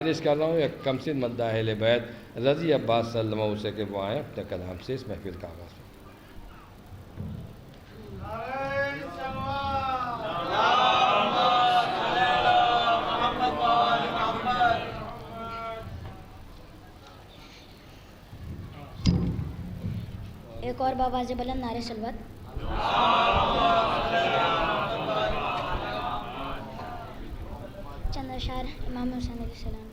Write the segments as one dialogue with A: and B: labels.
A: گزارش کر رہا ہوں ایک کم سن مداح اہل بیت رضی عباس صلی اللہ علیہ وسلم کے وہ آئیں اپنے کلام سے اس محفل کا آغاز کریں۔
B: ایک اور بآواز بلند نعرہ صلوات۔ چند اشعار امام حسین علیہ السلام۔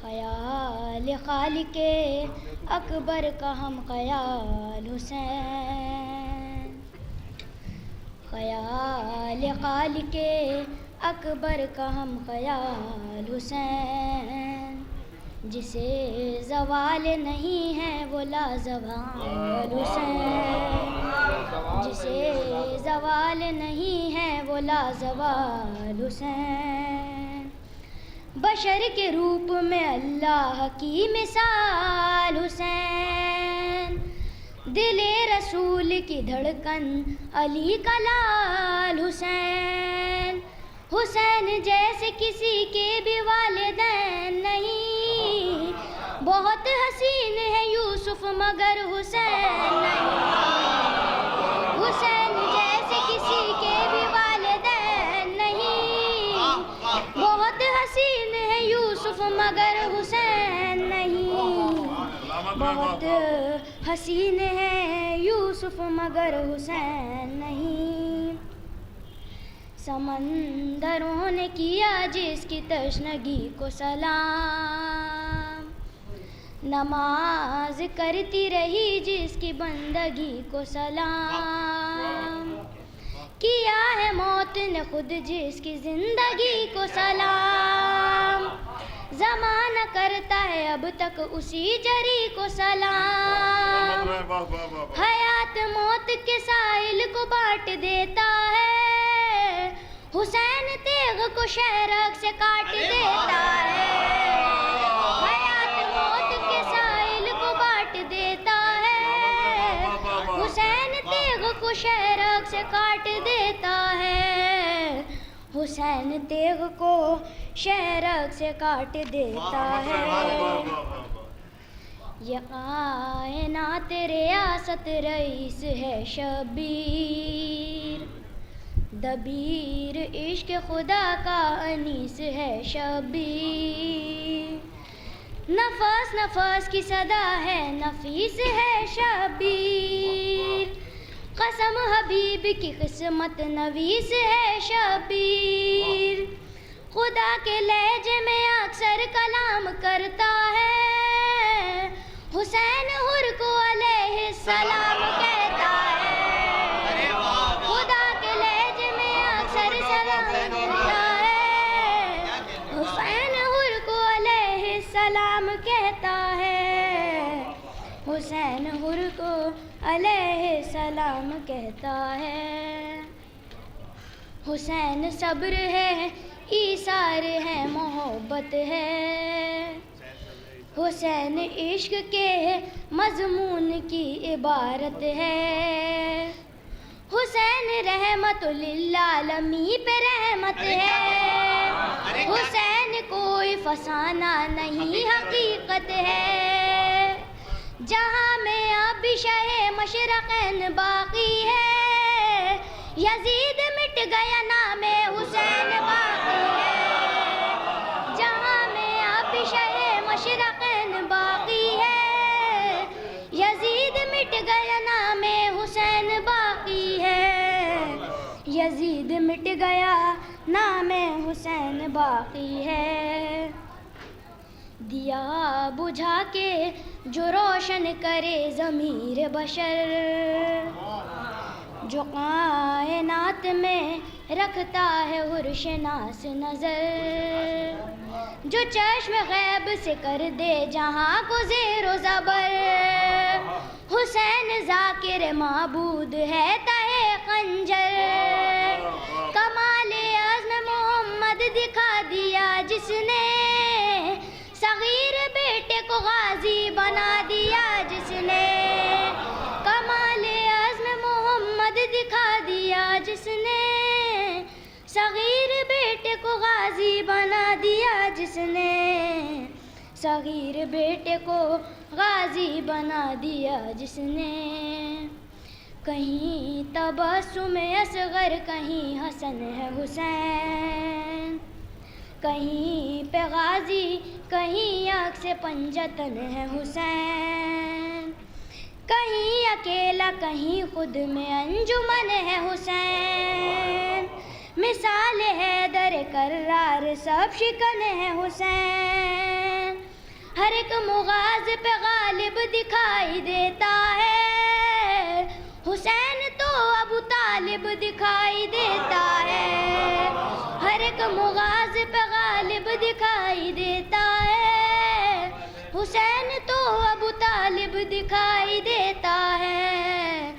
B: خیال خالق اکبر کا ہم خیال حسین، خیال خالق اکبر کا ہم خیال حسین، جسے زوال نہیں ہے وہ لازوال حسین، جسے زوال نہیں ہے وہ لازوال حسین، بشر کے روپ میں اللہ کی مثال حسین، دل رسول کی دھڑکن علی کا لال حسین، حسین جیسے کسی کے بھی والدین نہیں، بہت حسین ہے یوسف مگر حسین نہیں، حسین جیسے کسی کے بھی والدین نہیں، بہت حسین ہے یوسف مگر حسین نہیں، بہت حسین ہے یوسف مگر حسین نہیں، سمندروں نے کیا جس کی تشنگی کو سلام، نماز کرتی رہی جس کی بندگی کو سلام، کیا ہے موت نے خود جس کی زندگی کو سلام، زمانہ کرتا ہے اب تک اسی جری کو سلام، حیات موت کے ساحل کو بانٹ دیتا ہے، حسین تیغ کو شہرک سے کاٹ دیتا ہے، حیات موت کے ساحل کو بانٹ دیتا ہے، حسین تیغ کو شہرک سے کاٹ دیتا ہے، حسین تیغ کو شہرک سے کاٹ دیتا ہے، یہ کائنات ریاست رئیس ہے شبیر، دبیر عشق خدا کا انیس ہے شبیر، نفس نفس کی صدا ہے نفیس ہے شبیر، قسم حبیب کی قسمت نویس ہے شبیر، خدا کے لہجے میں اکثر کلام کرتا ہے، حسین حر کو علیہ السلام کہتا ہے، خدا کے لہجے میں اکثر سلام کرتا ہے، حسین حر کو علیہ السلام کہتا ہے، حسین حر کو علیہ السلام کہتا ہے، حسین صبر ہے ایثار ہے محبت ہے، حسین عشق کے مضمون کی عبارت ہے، حسین رحمت للعالمین پہ رحمت ہے، حسین کوئی فسانہ نہیں حقیقت ہے، جہاں میں اب شہ مشرقین باقی ہے، یزید مٹ گیا نام حسین باقی ہے، جہاں میں اب شہ مشرقین باقی ہے، یزید مٹ گیا نام حسین باقی ہے، یزید مٹ گیا نام حسین باقی ہے، دیا بجھا کے جو روشن کرے ضمیر بشر، جو کائنات میں رکھتا ہے حرشناس نظر، جو چشم غیب سے کر دے جہاں کو زیر و زبر، حسین ذاکر معبود ہے تہے خنجر، کمال عزم محمد دکھا دیا جس نے، صغیر بیٹے کو غازی بنا دیا جس نے، کمال عزم محمد دکھا دیا جس نے، صغیر بیٹے کو غازی بنا دیا صغیر بیٹے کو غازی بنا دیا جس نے، کہیں تبسم اصغر کہیں حسن ہے حسین، کہیں پہ غازی کہیں عکس پنجتن ہے حسین، کہیں اکیلا کہیں خود میں انجمن ہے حسین، مثال حیدر کرار سب شکن ہے حسین، ہر ایک مغاز پہ غالب دکھائی دیتا ہے، حسین تو ابو طالب دکھائی دیتا ہے، ہر ایک مغاز پہ غالب دکھائی دیتا ہے، حسین تو ابو طالب دکھائی دیتا ہے،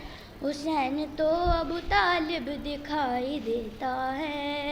B: حسین تو ابو طالب دکھائی دیتا ہے۔